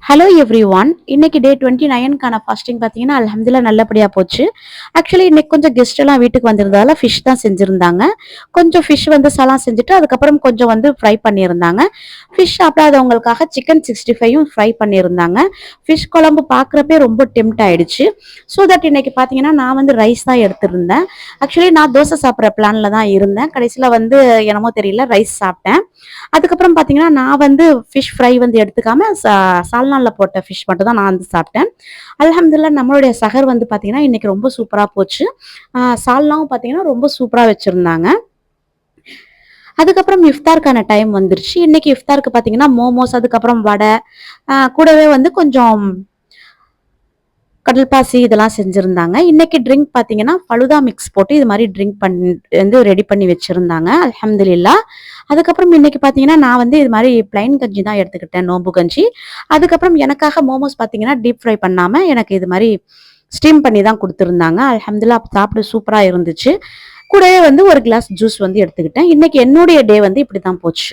Hello every one. இன்னைக்கு டே 29க்கான fasting பார்த்தீங்கன்னா அல்ஹம்துலில்லாஹ் நல்லபடியாக போச்சு. ஆக்சுவலி இன்னைக்கு கொஞ்சம் கெஸ்ட் எல்லாம் வீட்டுக்கு வந்திருந்ததால ஃபிஷ் தான் செஞ்சுருந்தாங்க. கொஞ்சம் ஃபிஷ் வந்து சலாம் செஞ்சுட்டு அதுக்கப்புறம் கொஞ்சம் வந்து ஃப்ரை பண்ணியிருந்தாங்க. ஃபிஷ் சாப்பிடாதவங்களுக்காக சிக்கன் 65யும் ஃப்ரை பண்ணியிருந்தாங்க. ஃபிஷ் குழம்பு பார்க்குறப்பே ரொம்ப டெம்ட் ஆயிடுச்சு. ஸோ தட் இன்னைக்கு பார்த்தீங்கன்னா நான் வந்து ரைஸ் தான் எடுத்திருந்தேன். ஆக்சுவலி நான் தோசை சாப்பிட்ற பிளான்ல தான் இருந்தேன். கடைசியில் வந்து என்னமோ தெரியல ரைஸ் சாப்பிட்டேன். அதுக்கப்புறம் பார்த்தீங்கன்னா நான் வந்து ஃபிஷ் ஃப்ரை வந்து எடுத்துக்காம சால்னால போட்ட ஃபிஷ் மட்டும் தான் நான் வந்து சாப்பிட்டேன். அல்ஹம்துலில்லாஹ் நம்மளுடைய சஹர் வந்து பார்த்தீங்கன்னா இன்னைக்கு ரொம்ப சூப்பரா போச்சு. சால்னாவும் பார்த்தீங்கன்னா ரொம்ப சூப்பரா வச்சிருந்தாங்க. அதுக்கப்புறம் இஃப்தாருக்கான டைம் வந்துருச்சு. இன்னைக்கு இஃப்தாருக்கு பார்த்தீங்கன்னா மோமோஸ், அதுக்கப்புறம் வடை, கூடவே வந்து கொஞ்சம் கடல் பாசி இதெல்லாம் செஞ்சிருந்தாங்க. இன்னைக்கு ட்ரிங்க் பார்த்தீங்கன்னா ஃபலுதா மிக்ஸ் போட்டு இது மாதிரி ட்ரிங்க் வந்து ரெடி பண்ணி வச்சிருந்தாங்க. அல்ஹம்துலில்லாஹ். அதுக்கப்புறம் இன்னைக்கு பார்த்தீங்கன்னா நான் வந்து இது மாதிரி பிளைன் கஞ்சி தான் எடுத்துக்கிட்டேன், நோம்பு கஞ்சி. அதுக்கப்புறம் எனக்காக மோமோஸ் பார்த்தீங்கன்னா டீப் ஃப்ரை பண்ணாம எனக்கு இது மாதிரி ஸ்டீம் பண்ணி தான் கொடுத்துருந்தாங்க. அல்ஹம்துலில்லாஹ் சாப்பிட சூப்பரா இருந்துச்சு. கூடவே வந்து ஒரு கிளாஸ் ஜூஸ் வந்து எடுத்துக்கிட்டேன். இன்னைக்கு என்னுடைய டே வந்து இப்படி தான் போச்சு.